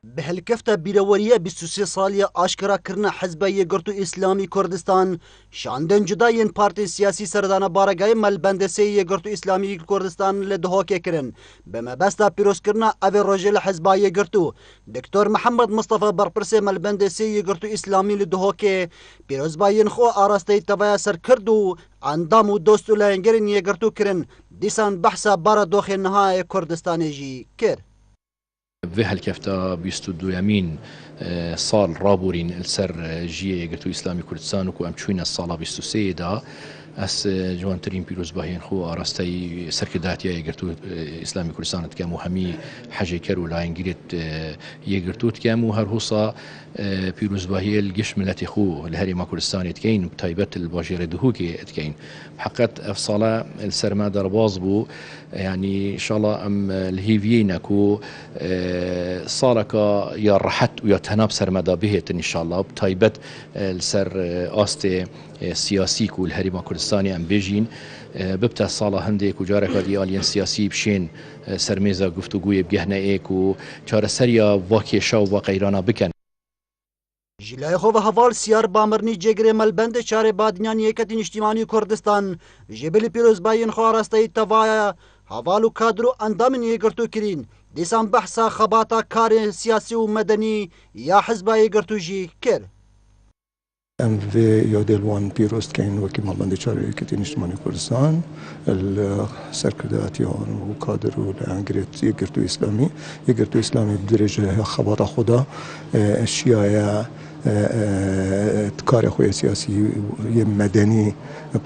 بهلکفتا بیروریه 23 سالی آشکرا کرنا حزب یگرتو اسلامی کردستان شاندن جداین پارتی سیاسی سردان بارگای ملبندسی یگرتو اسلامی کردستان لدهوکه کرن به مبستا پیروز کرنا اوی روژل حزب یگرتو دکتور محمد مصطفى برپرس ملبندسی یگرتو اسلامی لدهوکه پیروز باین خو آراسته تبایا سر کردو اندام و دوستو لینگرین یگرتو کرن دیسان بحثا بارا دوخ نهای کردستان جی کرد. في هالكفتا بيستودو يمين صال رابورين السر جيه يقرتو إسلامي كردستان وكو أمشوين الصالة بيستو دا اس جوان ترين بيروز باهين خو أراستي سركداتيا يقرتو إسلامي كردستان تكامو همي حاجة كرو لا ينقرت يقرتو تكامو هرهوصا بيروز باهي القش ملاتي خو الهري ما كردستان تكين بتايبت الباجير دهوكي تكين بحقت الصلاة السر ما درباز بو يعني إن شاء الله أم الهيفينكو صالكا يا رحت ويا تناب سر مدى بهت إن شاء الله بتايبت السر آستي سياسي كو الهري ما كردستاني أم بيجين ببتا صالة هنديك وجارك ديالين سياسي بشين سرميزا گفتگوی بگهنه ایک و چار سریا واقع شو واقعیرانا بکن. جلای خو و حوال سیار بامرنی جگری ملبند چار بادنیان یکتین اجتماعی کردستان جبل پیروز باین خو راسته توایا حوالو کادرو اندامن یگرتو کرین دیسان بحثا خباتا کار سیاسی و مدنی یا حزب یگرتو جی کر. ام في يودلوان بيروست كاين وكي مالبندي شاري كتين اجتماعي كردستان السركرداتيان وكادر والانجريت يقرتو اسلامي بدرجة خبر خدا الشيعة تكاري خويا سياسي مدني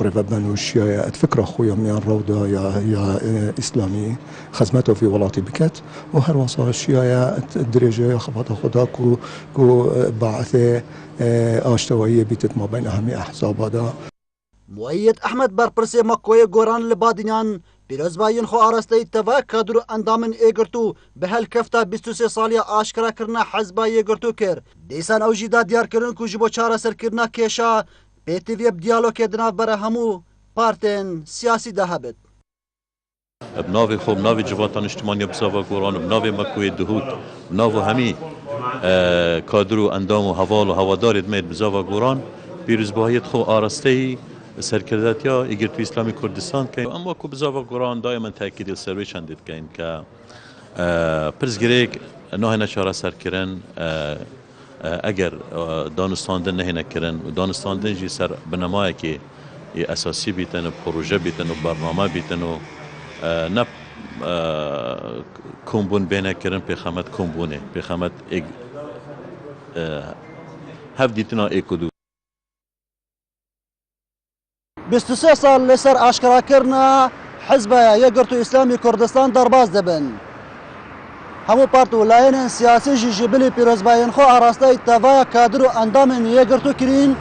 بريفابان والشيعة الفكرة خويا من روضة يا اسلامي خدمته في ولاتي بكت وهر وصل الشيعة الدرجة خبر خدا كو بعثه آشتوایی بیتت ما بین همه احزاب دا. مؤید احمد برپرس مکوی گوران لبادنیان پیروز باین خو آراسته توا کادر اندامن ایگرتو به هل کفتا 23 سالی آشکرا کرنا حزب ایگرتو کر دیسان او جیدا دیار کرن کو جبو چارا سر کرنا کیشا پیتیوی دیالوگ دناف بر همو پارتن سیاسی دهبت. بناوی خوب بناوی جوانان اجتماعی بزاوا گوران بناوی مکوی دهود بناوی همی کادرو اندام و حوال و هوادار دمید بزاوا گوران پیروز باید خو آراسته سرکرداتیا یگرتو اسلامی کردستان که اما کو بزاوا گوران دائما تاکید سروی چندید کین که پرزگریک نه نشاره سرکرن اگر دانستاندن نه نکرن و دانستاندن جی سر بنمای که اساسی بیتن و پروژه بیتن و برنامه بیتن و نه کمبون بینه کردن پیخامت کمبونه پیخامت هفدیتنا ایکودو 23 سال لسر آشکرا کرنا حزب یگرتو اسلامی کردستان درباز دبن همو پارتو لاین سیاسی جبلی پیروز باین خو آراسته توا کادر و اندام یگرتو کرین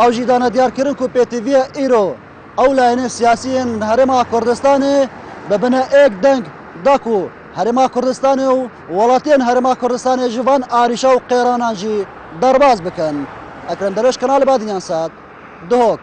او جیدان دیار کرن کو پیتیوی ایرو او لاین سیاسی هرما کردستان ببنا ایک دنگ داکو هرما کردستان و ولاتین هرما کردستان جوان آریشا و قیرانان جی درباز بکن. اکرم دروش کانال بادنیان ساد دهوک.